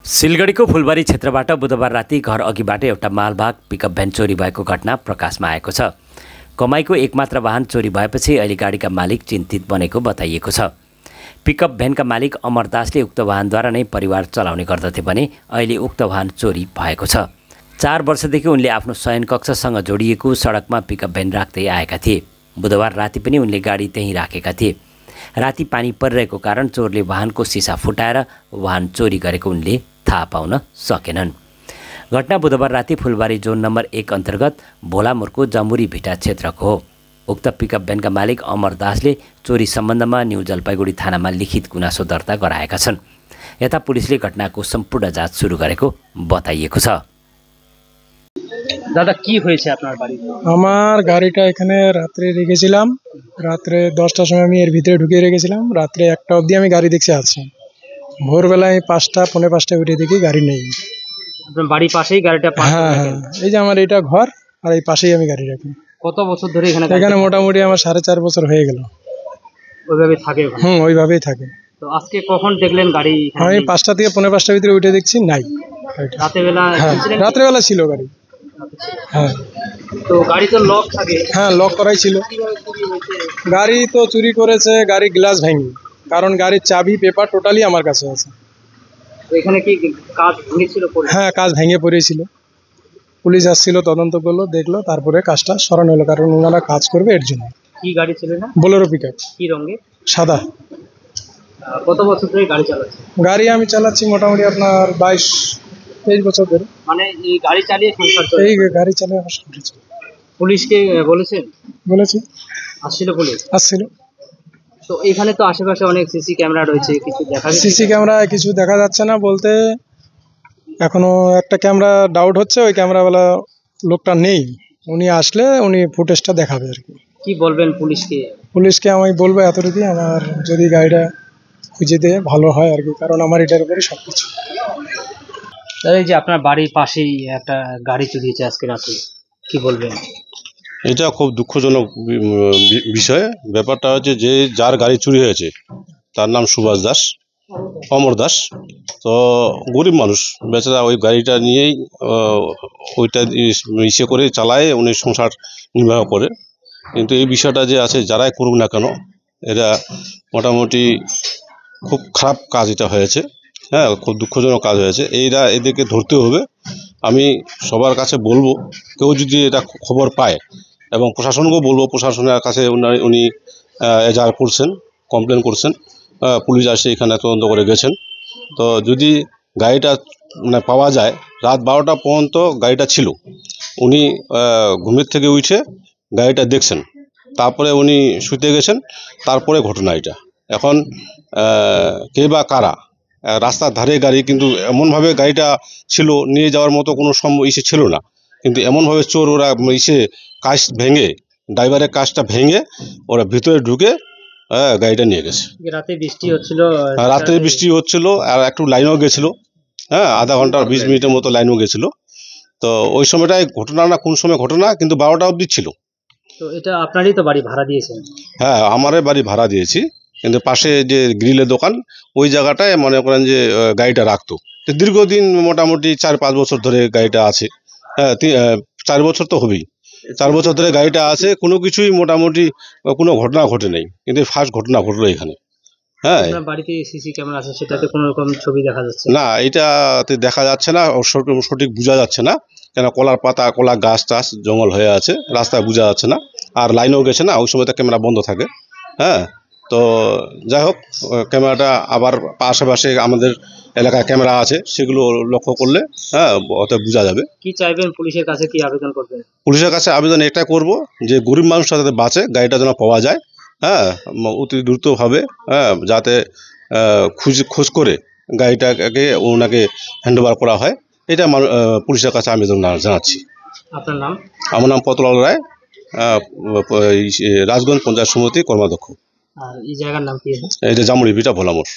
सिलगढीको फुलबारी क्षेत्रबाट बुधबार राति घर अघिबाट एउटा मालवाहक पिकअप भ्यान चोरी भएको घटना प्रकाशमा आएको छ। कमाईको एकमात्र वाहन चोरी भएपछि अहिले गाडीका मालिक चिन्तित बनेको बताइएको छ। पिकअप भ्यानका मालिक अमरदासले उक्त वाहनद्वारा नै परिवार चलाउने गर्दथे भने अहिले उक्त वाहन चोरी भएको छ। 4 वर्षदेखि उनले आफ्नो शयनकक्षसँग जोडिएको सडकमा पिकअप भ्यान राख्दै आएका थिए। बुधबार राति पनि उनले गाडी त्यहीँ राखेका थिए। राति पानी परिरहेको कारण चोरले वाहनको सिसा फुटाएर वाहन चोरी गरेको उनले थाहा पाउन सकेनन्। घटना बुधबार राति फुलबारी जोन नम्बर 1 अन्तर्गत भोलामुरको जमुरी भिटा क्षेत्रको हो। उक्त पिकअप भ्यानका मालिक अमरदासले चोरी सम्बन्धमा न्यू जलपाइगुडी थानामा लिखित गुनासो दर्ता गराएका छन्। यता पुलिसले घटनाको सम्पूर्ण जाँच सुरु गरेको बताइएको छ। दादा কি হয়েছে আপনার বাড়িতে? আমার গাড়িটা এখানে রাত্রে রেখেছিলাম। রাত্রে 10টার সময় আমি এর ভিতরে ঢুকিয়ে রেখেছিলাম। রাত্রে 1টা অবধি আমি গাড়ি দেখতে আসছি। ভোরবেলায় 5টা পৌনে 5টা উঠে দেখি গাড়ি নেই। আপনার বাড়ির পাশেই গাড়িটা পার্ক করা হ্যাঁ, এই যে আমার এটা ঘর আর এই পাশেই আমি গাড়ি রাখি। কত বছর ধরে এখানে? এখানে মোটামুটি আমার 4.5 বছর হয়ে গেল। ওইভাবে থাকে ওখানে? ওইভাবেই থাকে। তো আজকে কখন দেখলেন গাড়ি? আমি 5টা থেকে পৌনে 5টার ভিতরে উঠে দেখছি নাই। রাতেবেলা? রাত্রেবেলা ছিল গাড়ি। হ্যাঁ। তো গাড়ি তো লক থাকে? হ্যাঁ, লক করাই ছিল। গাড়ি তো চুরি করেছে, গাড়ি গ্লাস ভেঙে, কারণ গাড়ির চাবি পেপার টোটালি আমার কাছে আছে। এখানে কি কাজ ভেঙেছিল? হ্যাঁ, কাজ ভেঙে পড়েছিল। পুলিশ আসছিল, তদন্ত করলো, দেখলো, তারপরে কাজটা সরানো হলো, কারণ ওনারা কাজ করবে এর জন্য। কি গাড়ি ছিল না? Bolero pickup. কি রঙের? সাদা। কত বছর ধরে গাড়ি চালাচ্ছেন? গাড়ি আমি চালাচ্ছি মোটামুটি আপনার 22-23 বছর ধরে। মানে এই গাড়ি চালিয়ে সংসার চলে? এই গাড়ি চালিয়ে আমার সংসার চলে। পুলিশকে বলেছেন? বলেছি। আসছিল পুলিশ? আসছিল। তো এখানে তো আশেপাশে অনেক সিসি ক্যামেরা রয়েছে, কিছু দেখা যাচ্ছে? সিসি ক্যামেরা কিছু দেখা যাচ্ছে না বলতে, এখনো একটা ক্যামেরা ডাউট হচ্ছে, ওই ক্যামেরাওয়ালা লোকটা নেই। উনি আসলে উনি ফুটেজটা দেখাবে আর কি। কি বলবেন পুলিশকে? পুলিশকে আমি বলবো এতটুকুই, আমার যদি গাড়িটা খুঁজে দেয় ভালো হয় আর কি, কারণ আমার এটার উপরে সব কিছু। এই যে আপনার বাড়ির পাশেই একটা গাড়ি চুরি হয়েছে আজকে রাতে, কি বলবেন? এটা খুব দুঃখজনক বিষয়। ব্যাপারটা হচ্ছে যে যার গাড়ি চুরি হয়েছে তার নাম সুভাষ দাস, অমর দাস। তো গরিব মানুষ বেচারা, ওই গাড়িটা নিয়েই ওইটা ইসে করে চালায়, উনি সংসার নির্বাহ করে। কিন্তু এই বিষয়টা যে আছে, যারাই করুক না কেন, এটা মোটামুটি খুব খারাপ কাজ এটা হয়েছে। হ্যাঁ, খুব দুঃখজনক কাজ হয়েছে। এদেরকে ধরতে হবে। আমি সবার কাছে বলবো, কেউ যদি এটা খবর পায়, এবং প্রশাসনকেও বলবো, প্রশাসনের কাছে উনি এজাহার করছেন, কমপ্লেন করছেন, পুলিশ আসে এখানে তদন্ত করে গেছেন। তো যদি গাড়িটা পাওয়া যায়, রাত 12টা পর্যন্ত গাড়িটা ছিল। উনি ঘুমের থেকে উঠে গাড়িটা দেখছেন, তারপরে উনি শুতে গেছেন, তারপরে ঘটনা এটা। এখন কে বা কারা, রাস্তার ধারে গাড়ি, কিন্তু এমনভাবে গাড়িটা ছিল, নিয়ে যাওয়ার মতো কোনো ইসে ছিল না, কিন্তু এমনভাবে চোর ওরা কাঁচ ভেঙে, ড্রাইভারের কাঁচটা ভেঙে ওরা ভিতরে ঢুকে গাড়িটা নিয়ে গেছে। রাতে বৃষ্টি হচ্ছিল? রাত্রে বৃষ্টি হচ্ছিল, আর একটু লাইনও গেছিলো। হ্যাঁ, আধা ঘন্টা 20 মিনিটের মতো লাইনও গেছিলো। তো ওই সময়টায় ঘটনা না কোন সময় ঘটনা, কিন্তু 12টা অবধি ছিল। তো এটা আপনারই তো বাড়ি ভাড়া দিয়েছেন? হ্যাঁ, আমারই বাড়ি ভাড়া দিয়েছি, কিন্তু পাশে যে গ্রিলের দোকান, ওই জায়গাটায় মনে করেন যে গাড়িটা রাখতো। তো দীর্ঘদিন মোটামুটি 4-5 বছর ধরে গাড়িটা আছে। হ্যাঁ, 4 বছর তো হবেই। 4 বছর ধরে গাড়িটা আছে, কোনো কিছুই মোটামুটি কোনো ঘটনা ঘটে নেই, কিন্তু ফার্স্ট ঘটনা ঘটলো এখানে। হ্যাঁ, বাড়িতে সিসি ক্যামেরা আছে, সেটাতে কোনো রকম ছবি দেখা যাচ্ছে না? এটাতে দেখা যাচ্ছে না, সঠিক বোঝা যাচ্ছে না, কেন কলার পাতা, কলা গাছ টাছ জঙ্গল হয়ে আছে, রাস্তায় বোঝা যাচ্ছে না, আর লাইনও গেছে না, ওই সময় তো ক্যামেরা বন্ধ থাকে। হ্যাঁ, তো যাই হোক, ক্যামেরাটা আবার আশেপাশে আমাদের এলাকায় ক্যামেরা আছে, সেগুলো লক্ষ্য করলে ওতে বোঝা যাবে। কি চাইবেন? পুলিশের কাছে কি আবেদন করবেন? পুলিশের কাছে আবেদন এটা করব যে গরিব মানুষরা যাতে বাঁচে, গাড়িটা যেন পাওয়া যায়। হ্যাঁ, অতি দ্রুতভাবে, যাতে খোঁজ করে গাড়িটাকে ওনাকে হ্যান্ডওভার করা হয়, এটা পুলিশের কাছে আবেদন জানাচ্ছি। আপনার নাম? আমার নাম পতলাল রায়, রাজগঞ্জ পঞ্চায়েত সমিতি কর্মাধ্যক্ষ। আর এই জায়গার নাম কি? এটা জামুরি ভিটা, ভোলামোড়।